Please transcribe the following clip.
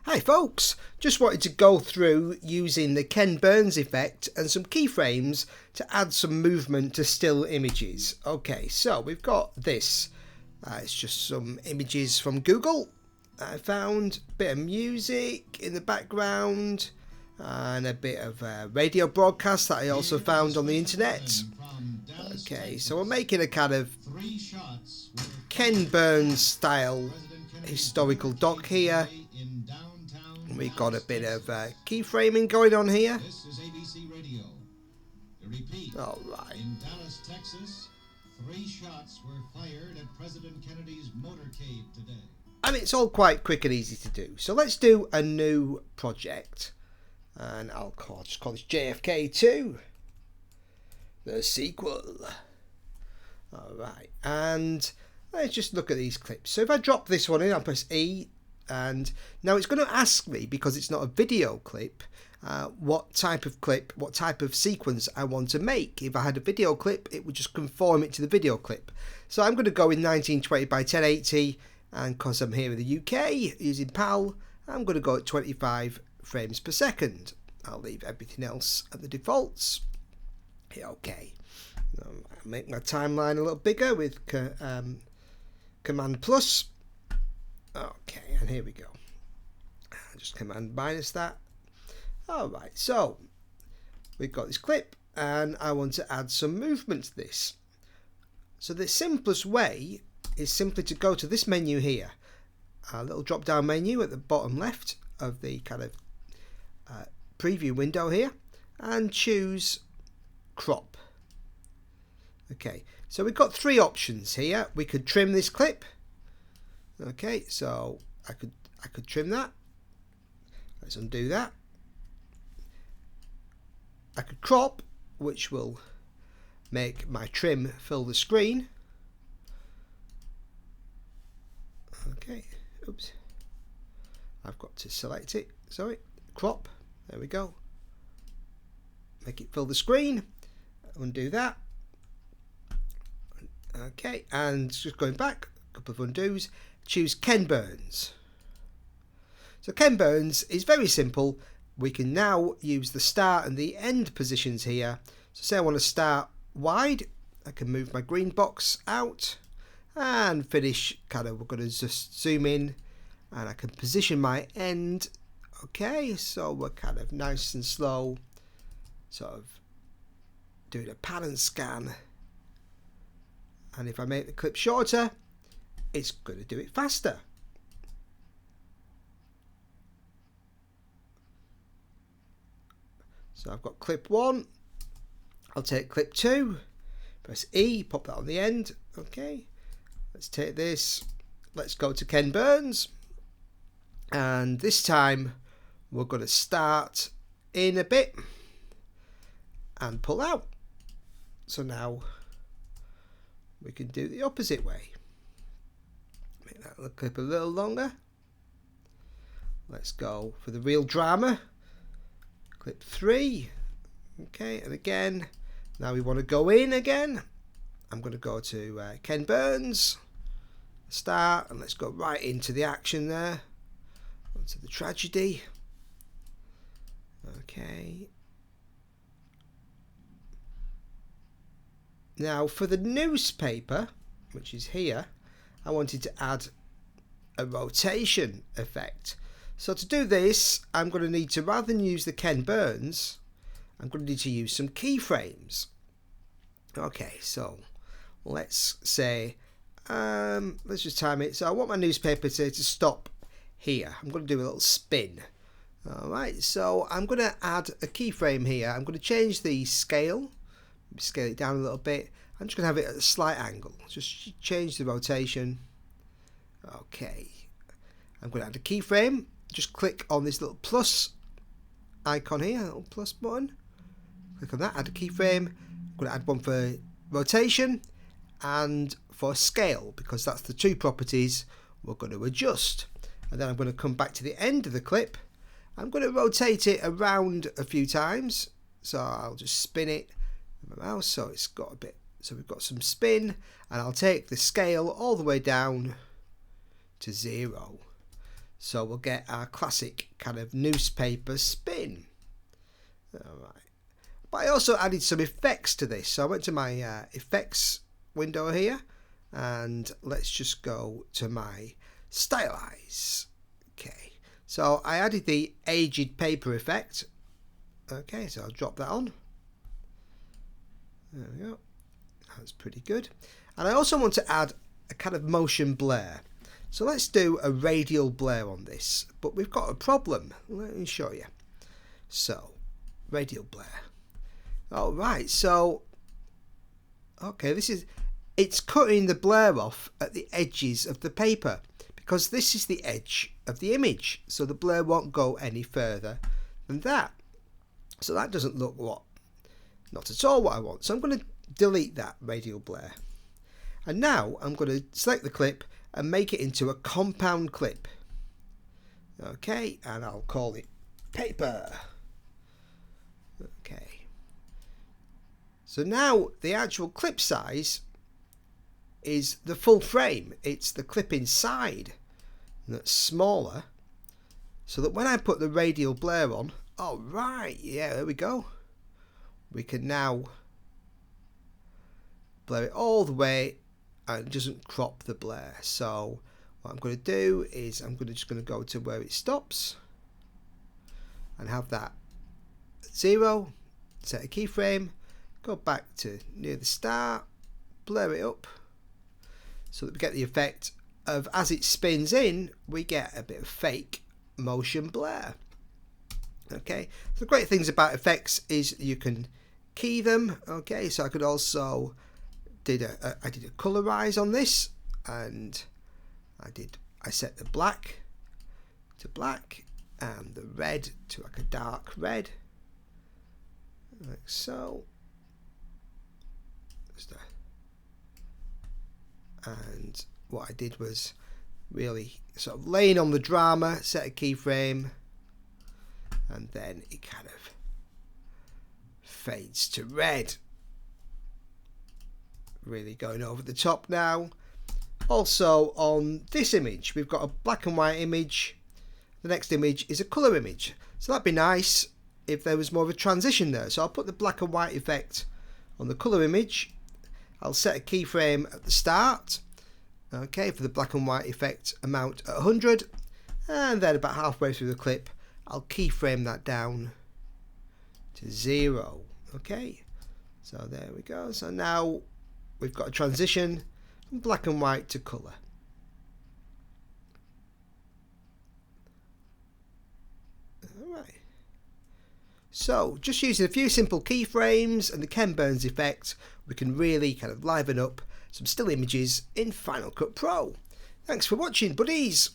Hi folks, just wanted to go through using the Ken Burns effect and some keyframes to add some movement to still images. Okay, so we've got this. It's just some images from Google. I found a bit of music in the background and a bit of radio broadcast that I also found on the internet. Okay, so we're making a kind of Ken Burns style historical doc here. We've got a bit of keyframing going on here. This is ABC Radio. To repeat, All right. in Dallas, Texas, 3 shots were fired at President Kennedy's motorcade today. And it's all quite quick and easy to do. So let's do a new project. And I'll just call this JFK2. The sequel. All right. And let's just look at these clips. So if I drop this one in, I'll press E. And now it's going to ask me, because it's not a video clip, what type of clip, what type of sequence I want to make. If I had a video clip, it would just conform it to the video clip. So I'm going to go in 1920 by 1080, and because I'm here in the UK using PAL, I'm going to go at 25 frames per second. I'll leave everything else at the defaults. Hit OK. I'll make my timeline a little bigger with Command plus. Okay, and here we go. Just Command minus that. Alright, so we've got this clip and I want to add some movement to this. So the simplest way is simply to go to this menu here, a little drop down menu at the bottom left of the kind of preview window here, and choose crop. Okay, so we've got 3 options here. We could trim this clip. Okay, so I could trim that. Let's undo that. I could crop, which will make my trim fill the screen. Okay, oops. I've got to select it. Sorry, crop. There we go. Make it fill the screen. Undo that. Okay, and just going back, a couple of undos. Choose Ken Burns. So Ken Burns is very simple. We can now use the start and the end positions here. So say I want to start wide, I can move my green box out and finish kind of, we're going to just zoom in and I can position my end. Okay, so we're kind of nice and slow, sort of doing a pan and scan. And if I make the clip shorter, it's going to do it faster. So I've got clip 1. I'll take clip 2. Press E, pop that on the end. Okay. Let's take this. Let's go to Ken Burns. And this time we're going to start in a bit and pull out. So now we can do the opposite way. Make that clip a little longer. Let's go for the real drama. Clip 3. Okay, and again, now we want to go in again. I'm going to go to Ken Burns, start, and let's go right into the action there, onto the tragedy. Okay. Now for the newspaper, which is here, I wanted to add a rotation effect. So to do this, I'm going to need to, rather than use the Ken Burns, I'm going to need to use some keyframes. Okay, so let's say, let's just time it. So I want my newspaper to stop here. I'm going to do a little spin. Alright, so I'm going to add a keyframe here. I'm going to change the scale, scale it down a little bit. I'm just going to have it at a slight angle. Just change the rotation. Okay, I'm going to add a keyframe. Just click on this little plus icon here, little plus button. Click on that, add a keyframe. I'm going to add one for rotation and for scale, because that's the 2 properties we're going to adjust. And then I'm going to come back to the end of the clip. I'm going to rotate it around a few times. So I'll just spin it with my mouse so it's got a bit, so we've got some spin, and I'll take the scale all the way down to 0. So we'll get our classic kind of newspaper spin. Alright. But I also added some effects to this. So I went to my effects window here, and let's just go to my stylize. Okay. So I added the aged paper effect. Okay, so I'll drop that on. There we go. That's pretty good. And I also want to add a kind of motion blur. So let's do a radial blur on this. But we've got a problem. Let me show you. So, radial blur. Alright, so okay, it's cutting the blur off at the edges of the paper, because this is the edge of the image, so the blur won't go any further than that. So that doesn't look not at all what I want. So I'm going to delete that radial blur. And now I'm going to select the clip and make it into a compound clip. Okay, and I'll call it paper. Okay. So now the actual clip size is the full frame. It's the clip inside that's smaller, so that when I put the radial blur on, oh right, yeah, there we go. We can now blur it all the way, and it doesn't crop the blur. So what I'm going to do is I'm just going to go to where it stops and have that at 0, set a keyframe, go back to near the start, blur it up so that we get the effect of, as it spins in, we get a bit of fake motion blur. Okay, the great things about effects is you can key them. Okay, so I could also I did a colorize on this, and I set the black to black and the red to like a dark red, like so. And what I did was really sort of laying on the drama, set a keyframe, and then it kind of fades to red. Really going over the top now. Also on this image we've got a black and white image. The next image is a colour image, so that'd be nice if there was more of a transition there. So I'll put the black and white effect on the colour image. I'll set a keyframe at the start, okay, for the black and white effect amount at 100, and then about halfway through the clip I'll keyframe that down to 0. Okay, so there we go. So now we've got a transition from black and white to colour. Alright. So just using a few simple keyframes and the Ken Burns effect, we can really kind of liven up some still images in Final Cut Pro. Thanks for watching, buddies.